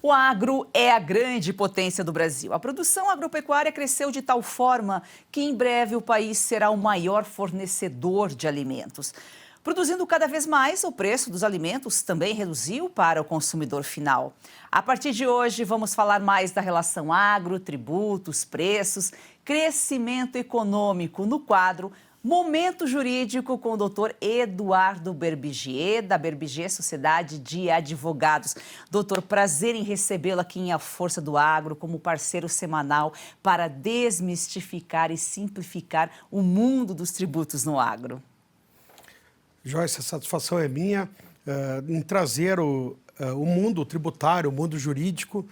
O agro é a grande potência do Brasil. A produção agropecuária cresceu de tal forma que em breve o país será o maior fornecedor de alimentos. Produzindo cada vez mais, o preço dos alimentos também reduziu para o consumidor final. A partir de hoje, vamos falar mais da relação agro, tributos, preços, crescimento econômico no quadro Momento Jurídico com o doutor Eduardo Berbigier, da Berbigier Sociedade de Advogados. Doutor, prazer em recebê-lo aqui em A Força do Agro como parceiro semanal para desmistificar e simplificar o mundo dos tributos no agro. Joyce, a satisfação é minha em trazer o mundo tributário, o mundo jurídico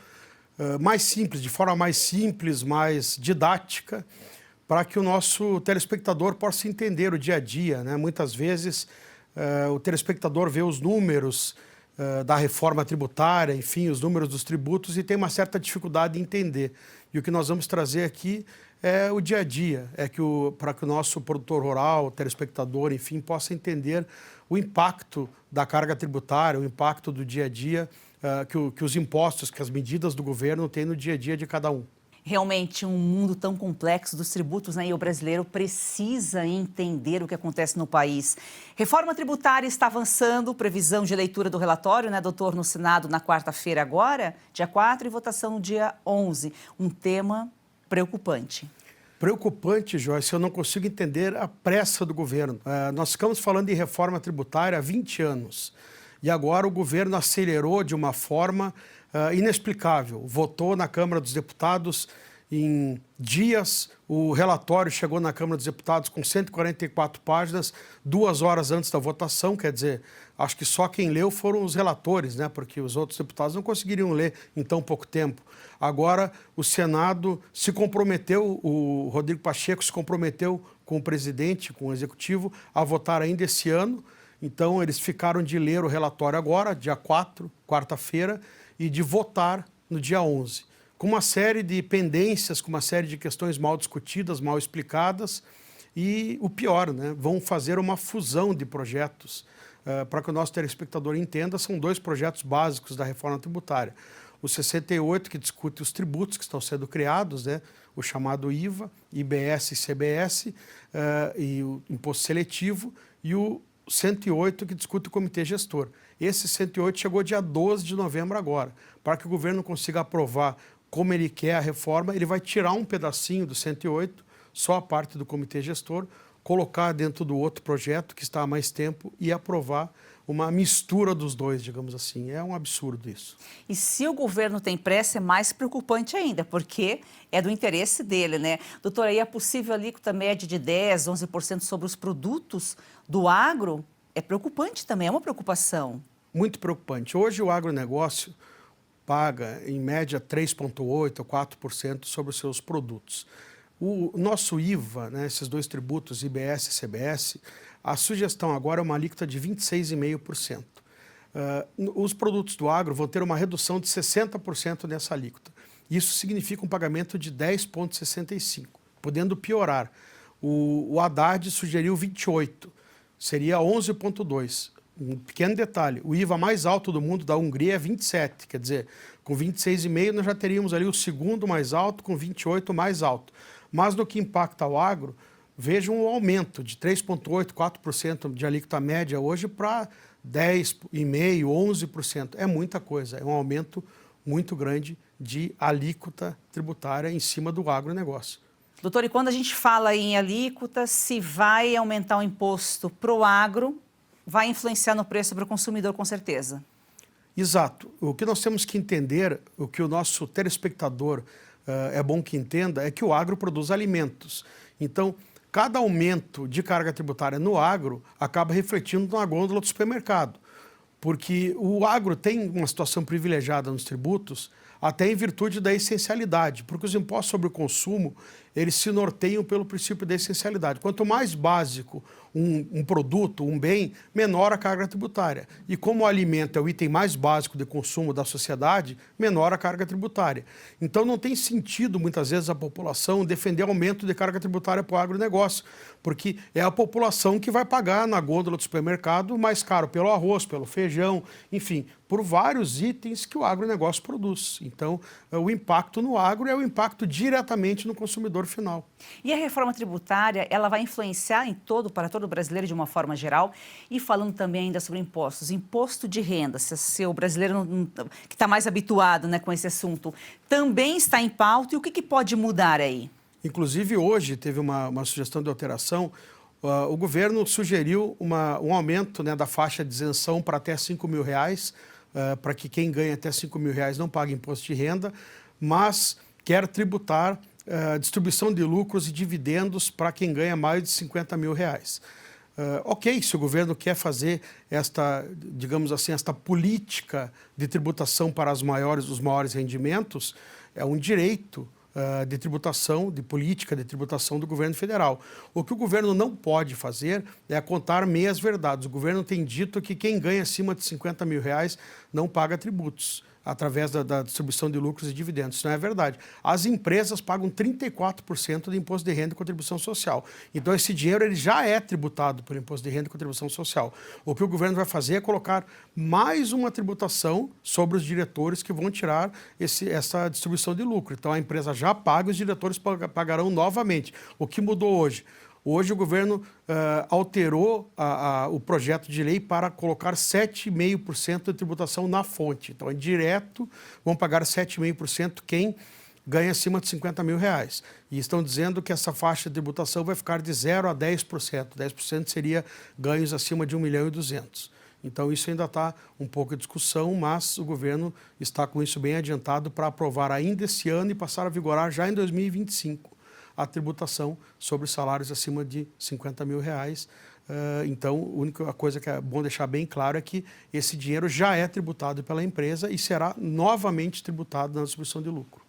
mais simples, de forma mais simples, mais didática, para que o nosso telespectador possa entender o dia a dia, né? Muitas vezes o telespectador vê os números da reforma tributária, enfim, os números dos tributos e tem uma certa dificuldade em entender. E o que nós vamos trazer aqui é o dia a dia, para que o nosso produtor rural, o telespectador, enfim, possa entender o impacto da carga tributária, o impacto do dia a dia, que os impostos, que as medidas do governo têm no dia a dia de cada um. Realmente um mundo tão complexo dos tributos, né? E o brasileiro precisa entender o que acontece no país. Reforma tributária está avançando, previsão de leitura do relatório, né, doutor, no Senado na quarta-feira agora, dia 4, e votação no dia 11. Um tema preocupante. Preocupante, Joyce, eu não consigo entender a pressa do governo. Nós ficamos falando de reforma tributária há 20 anos e agora o governo acelerou de uma forma inexplicável. Votou na Câmara dos Deputados em dias, o relatório chegou na Câmara dos Deputados com 144 páginas, 2 horas antes da votação, quer dizer, acho que só quem leu foram os relatores, né? Porque os outros deputados não conseguiriam ler em tão pouco tempo. Agora, o Senado se comprometeu, o Rodrigo Pacheco se comprometeu com o presidente, com o executivo, a votar ainda esse ano. Então, eles ficaram de ler o relatório agora, dia 4, quarta-feira, e de votar no dia 11, com uma série de pendências, com uma série de questões mal discutidas, mal explicadas, e o pior, né, vão fazer uma fusão de projetos. Para que o nosso telespectador entenda, são 2 projetos básicos da reforma tributária. O 68, que discute os tributos que estão sendo criados, né, o chamado IVA, IBS e CBS, e o imposto seletivo, e o 108, que discute o comitê gestor. Esse 108 chegou dia 12 de novembro agora. Para que o governo consiga aprovar como ele quer a reforma, ele vai tirar um pedacinho do 108, só a parte do comitê gestor, colocar dentro do outro projeto que está há mais tempo e aprovar uma mistura dos dois, digamos assim. É um absurdo isso. E se o governo tem pressa, é mais preocupante ainda, porque é do interesse dele, né? Doutora, aí a possível alíquota média de 10%, 11% sobre os produtos do agro é preocupante também, é uma preocupação. Muito preocupante. Hoje o agronegócio paga, em média, 3,8% a 4% sobre os seus produtos. O nosso IVA, né, esses 2 tributos, IBS e CBS, a sugestão agora é uma alíquota de 26,5%. Os produtos do agro vão ter uma redução de 60% nessa alíquota. Isso significa um pagamento de 10,65%, podendo piorar. O Haddad sugeriu 28%, seria 11,2%. Um pequeno detalhe, o IVA mais alto do mundo da Hungria é 27%, quer dizer, com 26,5% nós já teríamos ali o segundo mais alto, com 28% mais alto. Mas no que impacta o agro, vejam um aumento de 3,8%, 4% de alíquota média hoje para 10,5%, 11%. É muita coisa, é um aumento muito grande de alíquota tributária em cima do agronegócio. Doutor, e quando a gente fala em alíquota, se vai aumentar o imposto para o agro, vai influenciar no preço para o consumidor, com certeza. Exato. O que nós temos que entender, o que o nosso telespectador é bom que entenda, é que o agro produz alimentos. Então, cada aumento de carga tributária no agro acaba refletindo na gôndola do supermercado. Porque o agro tem uma situação privilegiada nos tributos, até em virtude da essencialidade, porque os impostos sobre o consumo, eles se norteiam pelo princípio da essencialidade. Quanto mais básico um produto, um bem, menor a carga tributária. E como o alimento é o item mais básico de consumo da sociedade, menor a carga tributária. Então não tem sentido, muitas vezes, a população defender aumento de carga tributária para o agronegócio, porque é a população que vai pagar na gôndola do supermercado mais caro pelo arroz, pelo feijão, enfim, por vários itens que o agronegócio produz. Então, o impacto no agro é o impacto diretamente no consumidor final. E a reforma tributária, ela vai influenciar para todo brasileiro de uma forma geral? E falando também ainda sobre impostos, imposto de renda, se o brasileiro que está mais habituado, né, com esse assunto, também está em pauta, e o que pode mudar aí? Inclusive, hoje teve uma sugestão de alteração. O governo sugeriu um aumento, né, da faixa de isenção para até R$5.000, para que quem ganha até R$5.000 não pague imposto de renda, mas quer tributar distribuição de lucros e dividendos para quem ganha mais de R$50.000. Ok, se o governo quer fazer esta, digamos assim, esta política de tributação para os maiores rendimentos, é um direito de tributação, de política de tributação do governo federal. O que o governo não pode fazer é contar meias verdades. O governo tem dito que quem ganha acima de R$50.000 não paga tributos através da distribuição de lucros e dividendos. Isso não é verdade. As empresas pagam 34% de imposto de renda e contribuição social. Então, esse dinheiro ele já é tributado pelo imposto de renda e contribuição social. O que o governo vai fazer é colocar mais uma tributação sobre os diretores que vão tirar essa distribuição de lucro. Então, a empresa já paga, os diretores pagarão novamente. O que mudou hoje? Hoje o governo alterou o projeto de lei para colocar 7,5% de tributação na fonte. Então, é direto, vão pagar 7,5% quem ganha acima de R$50.000. E estão dizendo que essa faixa de tributação vai ficar de 0% a 10%. 10% seria ganhos acima de 1.200.000. Então, isso ainda está um pouco em discussão, mas o governo está com isso bem adiantado para aprovar ainda esse ano e passar a vigorar já em 2025. A tributação sobre salários acima de R$50.000. Então, a única coisa que é bom deixar bem claro é que esse dinheiro já é tributado pela empresa e será novamente tributado na distribuição de lucro.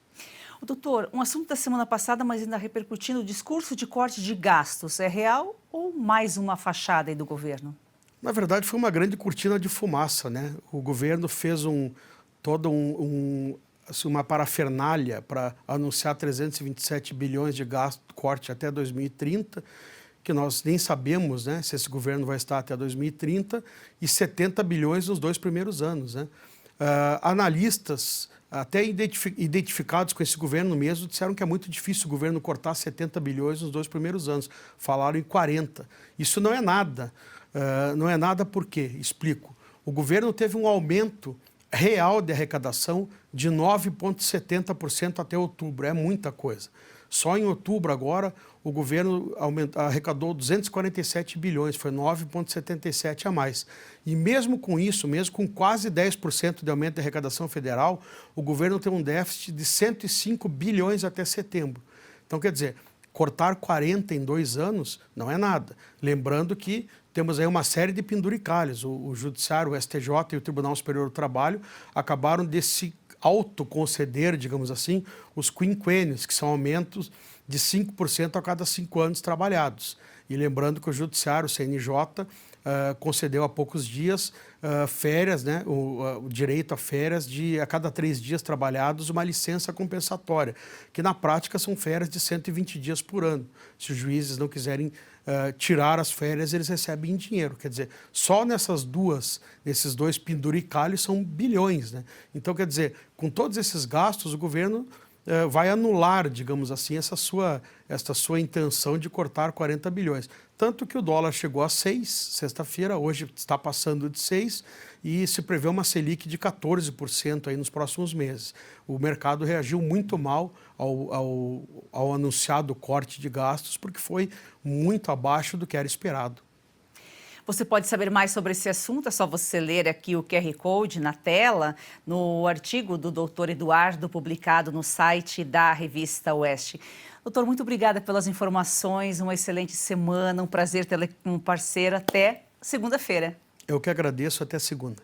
Doutor, um assunto da semana passada, mas ainda repercutindo, o discurso de corte de gastos é real ou mais uma fachada aí do governo? Na verdade, foi uma grande cortina de fumaça, né? O governo fez uma parafernália para anunciar 327 bilhões de gasto corte até 2030, que nós nem sabemos, né, se esse governo vai estar até 2030, e 70 bilhões nos 2 primeiros anos, né? Analistas, até identificados com esse governo mesmo, disseram que é muito difícil o governo cortar 70 bilhões nos 2 primeiros anos. Falaram em 40. Isso não é nada. Não é nada por quê? Explico. O governo teve um aumento real de arrecadação de 9,70% até outubro. É muita coisa. Só em outubro agora o governo arrecadou 247 bilhões, foi 9,77% a mais. E mesmo com isso, mesmo com quase 10% de aumento de arrecadação federal, o governo tem um déficit de 105 bilhões até setembro. Então, quer dizer, cortar 40 em 2 anos não é nada. Lembrando que temos aí uma série de penduricalhos. O Judiciário, o STJ e o Tribunal Superior do Trabalho acabaram de se autoconceder, digamos assim, os quinquênios, que são aumentos de 5% a cada 5 anos trabalhados. E lembrando que o Judiciário, o CNJ, concedeu há poucos dias férias, né, o direito a férias de a cada 3 dias trabalhados, uma licença compensatória, que na prática são férias de 120 dias por ano. Se os juízes não quiserem tirar as férias, eles recebem em dinheiro. Quer dizer, só nesses 2 penduricalhos são bilhões, né? Então, quer dizer, com todos esses gastos, o governo vai anular, digamos assim, esta sua intenção de cortar 40 bilhões. Tanto que o dólar chegou a 6, sexta-feira, hoje está passando de 6, e se prevê uma Selic de 14% aí nos próximos meses. O mercado reagiu muito mal ao anunciado corte de gastos, porque foi muito abaixo do que era esperado. Você pode saber mais sobre esse assunto, é só você ler aqui o QR Code na tela, no artigo do Dr. Eduardo, publicado no site da revista Oeste. Doutor, muito obrigada pelas informações, uma excelente semana, um prazer tê-lo como parceiro. Até segunda-feira. Eu que agradeço, até segunda.